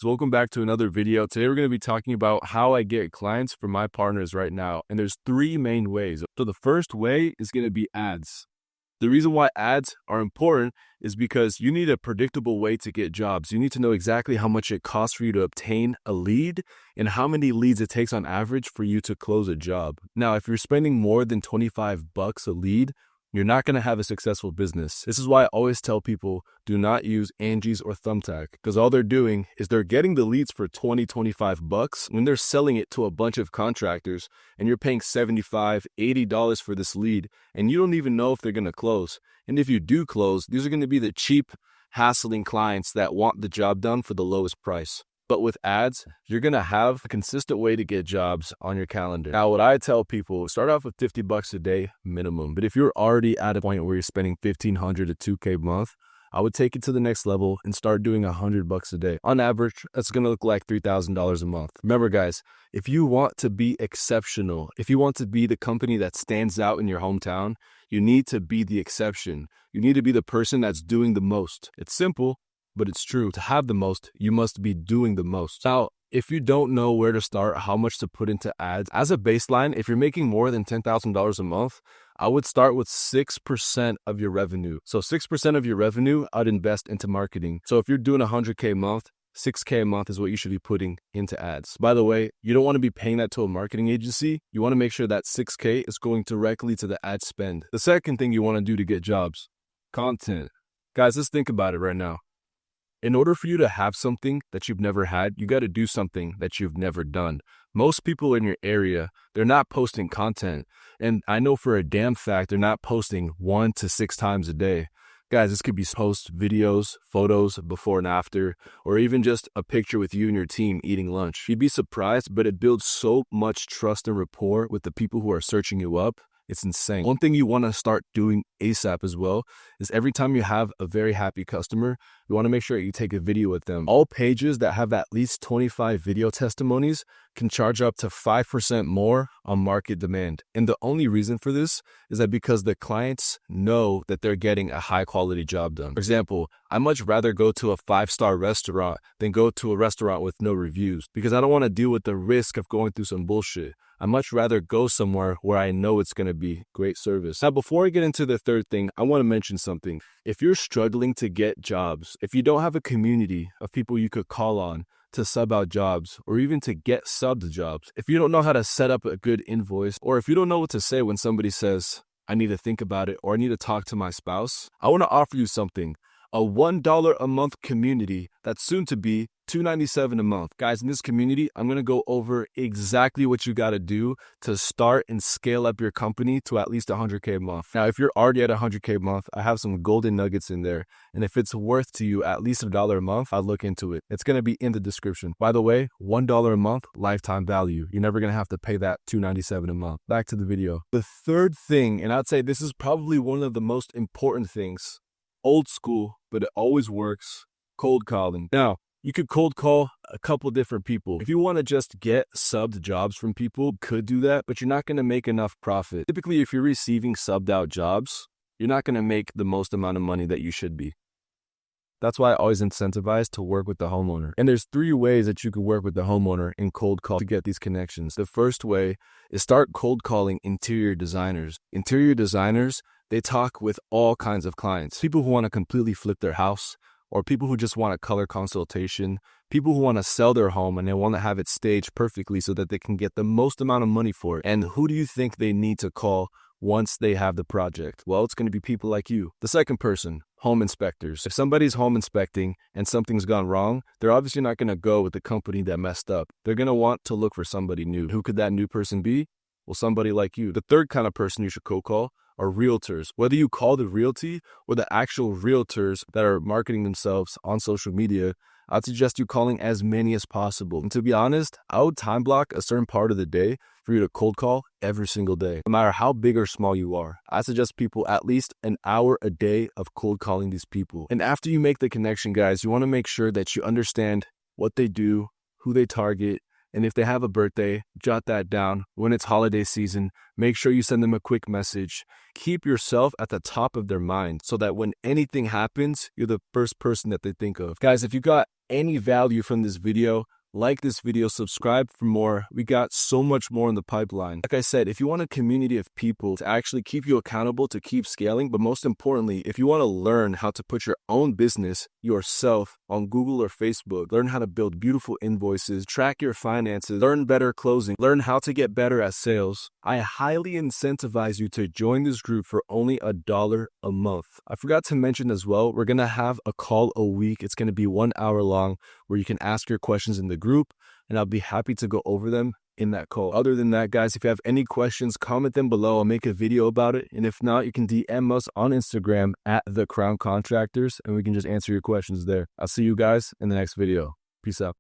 So welcome back to another video. Today we're going to be talking about how I get clients for my partners right now. And there's three main ways. So the first way is going to be ads. The reason why ads are important is because you need a predictable way to get jobs. You need to know exactly how much it costs for you to obtain a lead and how many leads it takes on average for you to close a job. Now, if you're spending more than $25 a lead, you're not going to have a successful business. This is why I always tell people, do not use Angie's or Thumbtack, because all they're doing is they're getting the leads for $20-25 when they're selling it to a bunch of contractors and you're paying $75, $80 for this lead and you don't even know if they're going to close. And if you do close, these are going to be the cheap, hassling clients that want the job done for the lowest price. But with ads, you're going to have a consistent way to get jobs on your calendar. Now, what I tell people, start off with $50 a day minimum. But if you're already at a point where you're spending $1,500 to $2,000 a month, I would take it to the next level and start doing $100 a day. On average, that's going to look like $3,000 a month. Remember, guys, if you want to be exceptional, if you want to be the company that stands out in your hometown, you need to be the exception. You need to be the person that's doing the most. It's simple, but it's true. To have the most, you must be doing the most. Now, if you don't know where to start, how much to put into ads, as a baseline, if you're making more than $10,000 a month, I would start with 6% of your revenue. So 6% of your revenue, I'd invest into marketing. So if you're doing $100K a month, $6K a month is what you should be putting into ads. By the way, you don't want to be paying that to a marketing agency. You want to make sure that $6K is going directly to the ad spend. The second thing you want to do to get jobs, content. Guys, let's think about it right now. In order for you to have something that you've never had, you got to do something that you've never done. Most people in your area, they're not posting content. And I know for a damn fact, they're not posting 1 to 6 times a day. Guys, this could be post videos, photos, before and after, or even just a picture with you and your team eating lunch. You'd be surprised, but it builds so much trust and rapport with the people who are searching you up. It's insane. One thing you want to start doing ASAP as well is every time you have a very happy customer, you want to make sure you take a video with them. All pages that have at least 25 video testimonies can charge up to 5% more on market demand. And the only reason for this is that because the clients know that they're getting a high quality job done. For example, I much rather go to a 5-star restaurant than go to a restaurant with no reviews because I don't want to deal with the risk of going through some bullshit. I much rather go somewhere where I know it's going to be great service. Now, before I get into the third thing, I want to mention something. If you're struggling to get jobs, if you don't have a community of people you could call on to sub out jobs or even to get subbed jobs, if you don't know how to set up a good invoice, or if you don't know what to say when somebody says, I need to think about it or I need to talk to my spouse, I want to offer you something. A $1 a month community that's soon to be $297 a month. Guys, in this community, I'm going to go over exactly what you got to do to start and scale up your company to at least $100K a month. Now, if you're already at $100K a month, I have some golden nuggets in there. And if it's worth to you at least $1 a month, I'd look into it. It's going to be in the description. By the way, $1 a month, lifetime value. You're never going to have to pay that $297 a month. Back to the video. The third thing, and I'd say this is probably one of the most important things, old school, but it always works, cold calling. Now, you could cold call a couple different people. If you want to just get subbed jobs from people, could do that, but you're not going to make enough profit. Typically, if you're receiving subbed out jobs, you're not going to make the most amount of money that you should be. That's why I always incentivize to work with the homeowner. And there's 3 ways that you could work with the homeowner in cold call to get these connections. The first way is start cold calling interior designers. Interior designers, they talk with all kinds of clients. People who want to completely flip their house, or people who just want a color consultation, people who want to sell their home and they want to have it staged perfectly so that they can get the most amount of money for it. And who do you think they need to call once they have the project? Well, it's going to be people like you. The second person, home inspectors. If somebody's home inspecting and something's gone wrong, they're obviously not going to go with the company that messed up. They're going to want to look for somebody new. Who could that new person be? Well, somebody like you. The third kind of person you should cold call are realtors. Whether you call the realty or the actual realtors that are marketing themselves on social media, I'd suggest you calling as many as possible. And to be honest, I would time block a certain part of the day for you to cold call every single day, no matter how big or small you are. I suggest people at least an hour a day of cold calling these people. And after you make the connection, guys, you want to make sure that you understand what they do, who they target, And if they have a birthday, jot that down. When it's holiday season, make sure you send them a quick message. Keep yourself at the top of their mind so that when anything happens, you're the first person that they think of. Guys, if you got any value from this video, like this video, subscribe for more. We got so much more in the pipeline. Like I said, if you want a community of people to actually keep you accountable to keep scaling, but most importantly, if you want to learn how to put your own business yourself on Google or Facebook, learn how to build beautiful invoices, track your finances, learn better closing, learn how to get better at sales, I highly incentivize you to join this group for only $1 a month. I forgot to mention as well, we're going to have a call a week. It's going to be 1 hour long where you can ask your questions in the group, and I'll be happy to go over them in that call. Other than that, guys, if you have any questions, comment them below. I'll make a video about it. And if not, you can DM us on Instagram at The Crown Contractors, and we can just answer your questions there. I'll see you guys in the next video. Peace out.